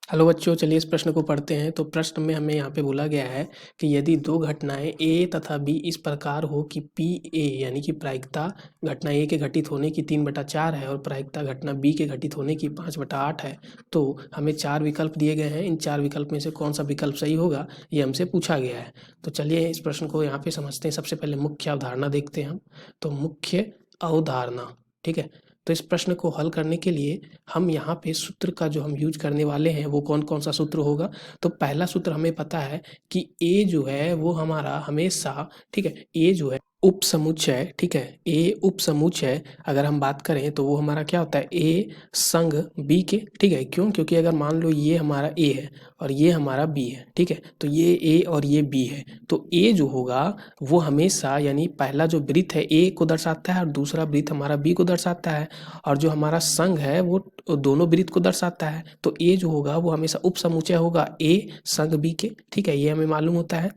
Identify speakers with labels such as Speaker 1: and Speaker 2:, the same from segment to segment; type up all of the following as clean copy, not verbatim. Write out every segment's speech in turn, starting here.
Speaker 1: Hello बच्चों, चलिए इस प्रश्न को पढ़ते हैं। तो प्रश्न में हमें यहाँ पे बोला गया है कि यदि दो घटनाएं ए तथा बी इस प्रकार हो कि पी ए यानी कि प्रायिकता घटना ए के घटित होने की 3/4 है और प्रायिकता घटना बी के घटित होने की 5/8 है, तो हमें 4 विकल्प दिए गए हैं। इन 4 विकल्प में से कौन सा विकल्प सही होगा, ये हमसे पूछा गया है। तो चलिए इस प्रश्न को यहाँ पे समझते हैं। सबसे पहले मुख्य अवधारणा देखते हैं हम। तो मुख्य अवधारणा, ठीक है। तो इस प्रश्न को हल करने के लिए हम यहाँ पे सूत्र का जो हम यूज करने वाले हैं वो कौन कौन सा सूत्र होगा। तो पहला सूत्र हमें पता है कि ए जो है वो हमारा हमेशा, ठीक है, ए जो है उप समुच्चय, ठीक है, ए उप समुच्चय अगर हम बात करें तो वो हमारा क्या होता है, ए संग बी के, ठीक है। क्यों? क्योंकि अगर मान लो ये हमारा ए है और ये हमारा बी है, ठीक है, तो ये ए और ये बी है, तो ए जो होगा वो हमेशा, यानी पहला जो वृत्त है ए को दर्शाता है और दूसरा वृत्त हमारा बी को दर्शाता है, और जो हमारा संघ है वो दोनों वृत्त को दर्शाता है। तो ए जो होगा वो हमेशा उप समुच्चय होगा ए संघ बी के, ठीक है, ये हमें मालूम होता है।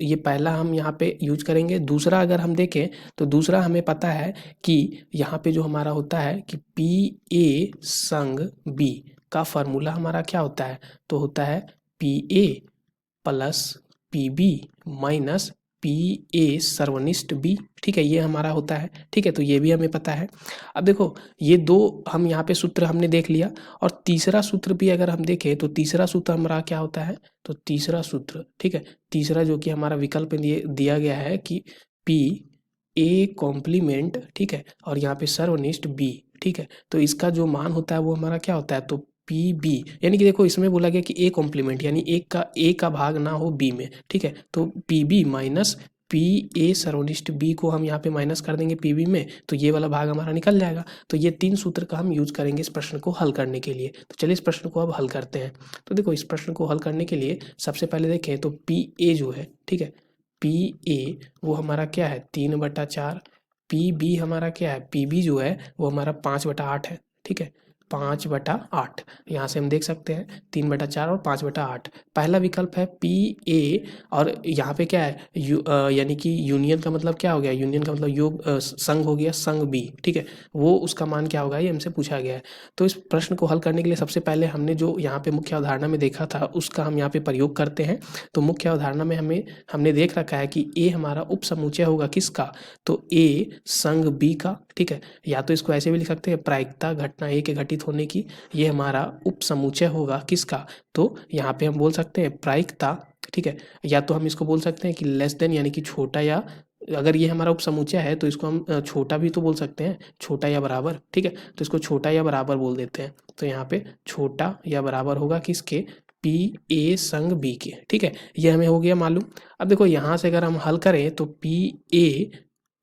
Speaker 1: ये पहला हम यहाँ पे यूज करेंगे। दूसरा अगर हम देखें तो दूसरा हमें पता है कि यहाँ पे जो हमारा होता है कि पी ए संघ बी का फार्मूला हमारा क्या होता है, तो होता है P A plus P B minus P A सर्वनिष्ठ बी, ठीक है, ये हमारा होता है, ठीक है। तो ये भी हमें पता है। अब देखो ये दो हम यहाँ पे सूत्र हमने देख लिया, और तीसरा सूत्र भी अगर हम देखें तो तीसरा सूत्र हमारा क्या होता है, तो तीसरा सूत्र, ठीक है, तीसरा जो कि हमारा विकल्प में दिया गया है कि पी ए कॉम्प्लीमेंट, ठीक है, और यहाँ पे सर्वनिष्ठ बी, ठीक है, तो इसका जो मान होता है वो हमारा क्या होता है, तो पी बी, यानी कि देखो इसमें बोला गया कि ए कॉम्प्लीमेंट यानी ए का भाग ना हो बी में, ठीक है, तो P B minus P A सर्वनिष्ठ बी को हम यहाँ पे माइनस कर देंगे पी बी में, तो ये वाला भाग हमारा निकल जाएगा। तो ये 3 सूत्र का हम यूज करेंगे इस प्रश्न को हल करने के लिए। तो चलिए इस प्रश्न को अब हल करते हैं। तो देखो इस प्रश्न को हल करने के लिए सबसे पहले देखें तो पी ए जो है, ठीक है, पी ए वो हमारा क्या है 3/4, पी बी हमारा क्या है, पी बी जो है वो हमारा 5/8 है, ठीक है, 5/8। यहाँ से हम देख सकते हैं 3/4 और 5/8। पहला विकल्प है पी ए, और यहाँ पे क्या है यानी कि यूनियन का मतलब क्या हो गया, यूनियन का मतलब योग संघ हो गया, संघ बी, ठीक है, वो उसका मान क्या होगा ये हमसे पूछा गया है। तो इस प्रश्न को हल करने के लिए सबसे पहले हमने जो यहाँ पे मुख्य अवधारणा में देखा था उसका हम यहाँ पे प्रयोग करते हैं। तो मुख्य अवधारणा में हमने देख रखा है कि ए हमारा उप समुच्चय होगा किसका, तो ए संघ बी का, ठीक है, या तो इसको ऐसे भी लिख सकते हैं प्रायिकता घटना ए के घटित होने की, ये हमारा उप समुच्चय होगा किसका, तो यहाँ पे हम बोल सकते हैं प्रायिकता, ठीक है, या तो हम इसको बोल सकते हैं कि लेस देन यानी कि छोटा, या अगर ये हमारा उप समुच्चय है तो इसको हम छोटा भी तो बोल सकते हैं, छोटा या बराबर, ठीक है, तो इसको छोटा या बराबर बोल देते हैं। तो यहाँ पे छोटा या बराबर होगा किसके, पी ए संग बी के, ठीक है, ये हमें हो गया मालूम। अब देखो यहाँ से अगर हम हल करें तो पी ए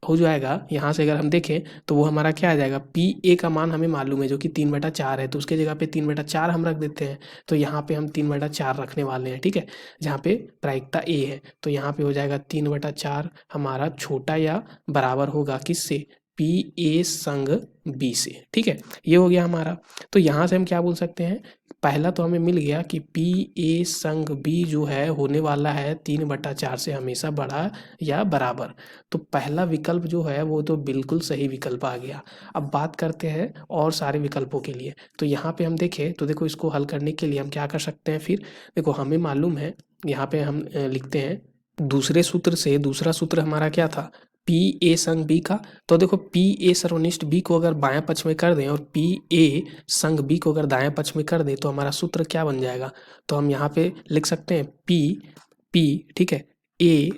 Speaker 1: हो जाएगा, यहाँ से अगर हम देखें तो वो हमारा क्या आ जाएगा, पी ए का मान हमें मालूम है जो कि 3/4 है, तो उसके जगह पे 3/4 हम रख देते हैं। तो यहाँ पे हम 3/4 रखने वाले हैं, ठीक है, जहाँ पे प्रायिकता ए है, तो यहाँ पे हो जाएगा 3/4 हमारा छोटा या बराबर होगा किससे, पी ए संग बी से, ठीक है, ये हो गया हमारा। तो यहाँ से हम क्या बोल सकते हैं, पहला तो हमें मिल गया कि पी ए संग बी जो है होने वाला है 3/4 से हमेशा बड़ा या बराबर। तो पहला विकल्प जो है वो तो बिल्कुल सही विकल्प आ गया। अब बात करते हैं और सारे विकल्पों के लिए। तो यहाँ पे हम देखें तो देखो इसको हल करने के लिए हम क्या कर सकते हैं, फिर देखो हमें मालूम है, यहाँ पे हम लिखते हैं दूसरे सूत्र से, दूसरा सूत्र हमारा क्या था, पी ए संग बी का। तो देखो पी ए सर्वनिष्ठ बी को अगर बाएं पक्ष में कर दें और पी ए संग बी को अगर दाएं पक्ष में कर दें तो हमारा सूत्र क्या बन जाएगा, तो हम यहाँ पे लिख सकते हैं पी, ठीक है, ए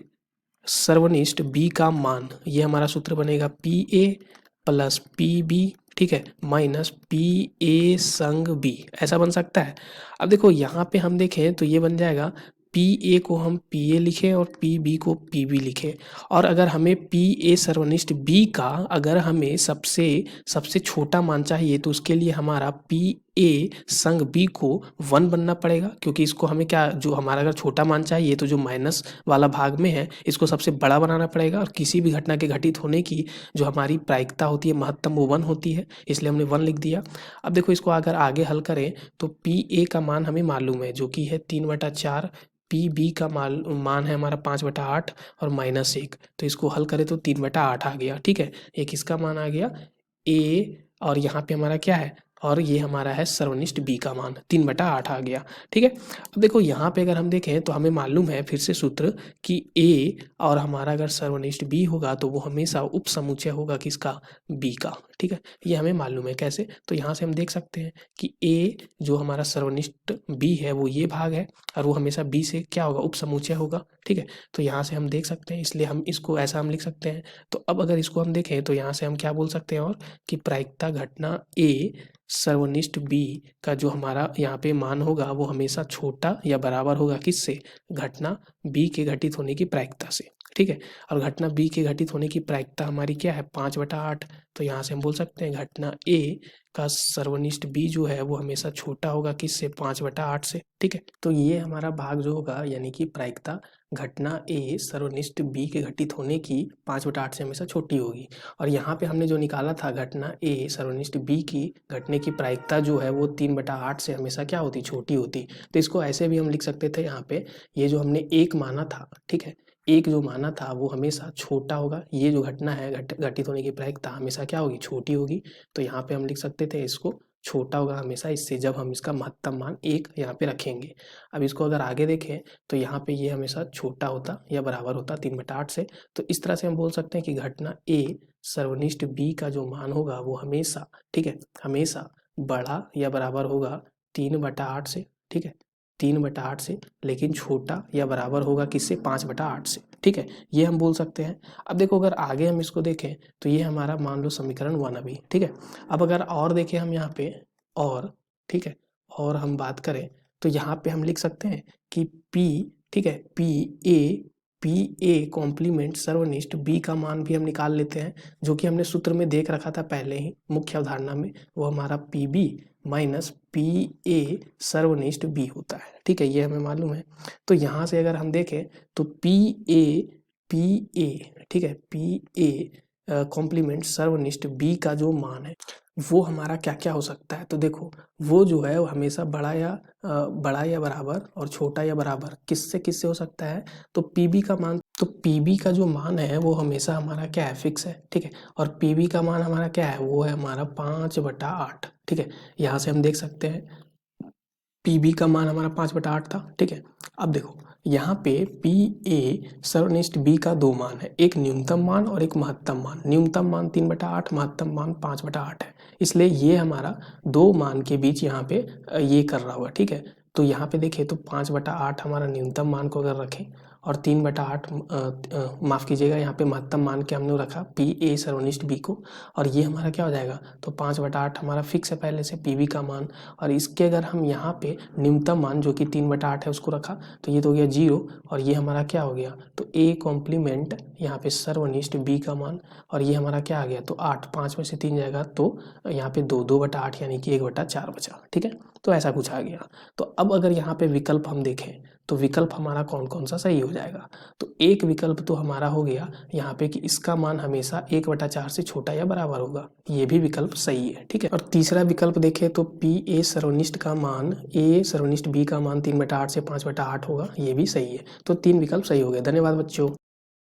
Speaker 1: सर्वनिष्ठ बी का मान, ये हमारा सूत्र बनेगा P A plus P B, ठीक है, माइनस पी ए संग बी, ऐसा बन सकता है। अब देखो यहाँ पे हम देखें तो ये बन जाएगा पी ए को हम पी ए लिखें और पी बी को पी बी लिखें, और अगर हमें पी ए सर्वनिष्ठ बी का अगर हमें सबसे छोटा मान चाहिए तो उसके लिए हमारा पी ए संग बी को 1 बनना पड़ेगा, क्योंकि इसको हमें क्या, जो हमारा अगर छोटा मान चाहिए तो जो माइनस वाला भाग में है इसको सबसे बड़ा बनाना पड़ेगा, और किसी भी घटना के घटित होने की जो हमारी प्रायिकता होती है महत्तम वो 1 होती है, इसलिए हमने 1 लिख दिया। अब देखो इसको अगर आगे हल करें तो पी ए का मान हमें मालूम है जो कि है 3/4, पी बी का मान है हमारा 5/8 और -1, तो इसको हल करें तो 3/8 आ गया, ठीक है, एक इसका मान आ गया ए, और यहाँ पे हमारा क्या है और ये हमारा है सर्वनिष्ठ बी का मान 3/8 आ गया। ठीक है, अब देखो यहाँ पे अगर हम देखें तो हमें मालूम है फिर से सूत्र कि ए और हमारा अगर सर्वनिष्ठ बी होगा तो वो हमेशा उप समुच्चय होगा किसका, बी का। ठीक है, ये हमें मालूम है कैसे, तो यहाँ से हम देख सकते हैं कि ए जो हमारा सर्वनिष्ठ बी है वो ये भाग है और वो हमेशा बी से क्या होगा, उप समुच्चय होगा। ठीक है, तो यहाँ से हम देख सकते हैं, इसलिए हम इसको ऐसा हम लिख सकते हैं। तो अब अगर इसको हम देखें तो यहाँ से हम क्या बोल सकते हैं और कि प्रायिकता घटना ए सर्वनिष्ठ बी का जो हमारा यहाँ पे मान होगा वो हमेशा छोटा या बराबर होगा किससे, घटना बी के घटित होने की प्रायिकता से। ठीक है, और घटना बी के घटित होने की प्रायिकता हमारी क्या है, 5/8। तो यहाँ से हम बोल सकते हैं घटना ए का सर्वनिष्ठ बी जो है वो हमेशा छोटा होगा किससे, 5/8 से। ठीक है, तो ये हमारा भाग जो होगा यानी कि प्रायिकता घटना ए सर्वनिष्ठ बी के घटित होने की 5/8 से हमेशा छोटी होगी। और यहाँ पे हमने जो निकाला था घटना ए सर्वनिष्ठ बी की घटने की प्रायिकता जो है वो 3/8 से हमेशा क्या होती, छोटी होती। तो इसको ऐसे भी हम लिख सकते थे यहाँ पे, ये जो हमने एक माना था, ठीक है, एक जो माना था वो हमेशा छोटा होगा। ये जो घटना है घटित होने की प्रायिकता हमेशा क्या होगी, छोटी होगी। तो यहाँ पे हम लिख सकते थे इसको छोटा होगा हमेशा इससे, जब हम इसका महत्तम मान 1 यहाँ पे रखेंगे। अब इसको अगर आगे देखें तो यहाँ पे ये हमेशा छोटा होता या बराबर होता 3/8 से। तो इस तरह से हम बोल सकते हैं कि घटना ए सर्वनिष्ठ बी का जो मान होगा वो हमेशा, ठीक है, हमेशा बड़ा या बराबर होगा 3/8 से। ठीक है, 3/8 से, लेकिन छोटा या बराबर होगा किससे, 5/8 से। ठीक है, ये हम बोल सकते हैं। अब देखो अगर आगे हम इसको देखें तो ये हमारा मान लो समीकरण 1 अभी। ठीक है, अब अगर और देखें हम यहाँ पे और, ठीक है, और हम बात करें तो यहाँ पे हम लिख सकते हैं कि P, ठीक है, पी ए कॉम्प्लीमेंट सर्वनिष्ठ बी का मान भी हम निकाल लेते हैं, जो कि हमने सूत्र में देख रखा था पहले ही मुख्य अवधारणा में। वो हमारा P B minus P A सर्वनिष्ठ बी होता है। ठीक है, ये हमें मालूम है। तो यहाँ से अगर हम देखें तो पी ए, ठीक है, पी ए कॉम्प्लीमेंट सर्वनिष्ठ बी का जो मान है वो हमारा क्या क्या हो सकता है। तो देखो वो जो है वो हमेशा बड़ा या बराबर और छोटा या बराबर किससे किससे हो सकता है। तो पीबी का मान, तो पीबी का जो मान है वो हमेशा हमारा क्या है, फिक्स है। ठीक है, और पीबी का मान हमारा क्या है, वो है हमारा 5/8। ठीक है, यहाँ से हम देख सकते हैं पीबी का मान हमारा 5/8 था। ठीक है, अब देखो यहाँ पे पी ए सर्वनिष्ठ बी का दो मान है, एक न्यूनतम मान और एक महत्तम मान। न्यूनतम मान 3/8, महत्तम मान 5/8 है, इसलिए ये हमारा दो मान के बीच यहाँ पे ये कर रहा हुआ। ठीक है, तो यहाँ पे देखिए तो 5/8 हमारा न्यूनतम मान को अगर रखें और 3/8 माफ़ कीजिएगा, यहाँ पे महत्तम मान के हमने रखा पी ए सर्वनिष्ठ बी को, और ये हमारा क्या हो जाएगा, तो 5/8 हमारा फिक्स है पहले से पी बी का मान, और इसके अगर हम यहाँ पे न्यूनतम मान जो कि 3/8 है उसको रखा तो ये तो हो गया 0, और ये हमारा क्या हो गया, तो ए कॉम्प्लीमेंट यहाँ पे सर्वनिष्ठ बी का मान, और ये हमारा क्या आ गया, तो 8, 5 में से 3 जाएगा तो यहाँ पे 2/8 यानी कि 1/4 बचा। ठीक है, तो ऐसा कुछ आ गया। तो अब अगर यहाँ पे विकल्प हम देखें तो विकल्प हमारा कौन कौन सा सही हो जाएगा। तो एक विकल्प तो हमारा हो गया यहाँ पे कि इसका मान हमेशा 1/4 से छोटा या बराबर होगा, ये भी विकल्प सही है। ठीक है, और तीसरा विकल्प देखें तो पी ए सर्वनिष्ठ का मान ए सर्वनिष्ठ बी का मान 3/8 से 5/8 होगा, ये भी सही है। तो 3 विकल्प सही हो गए। धन्यवाद बच्चों।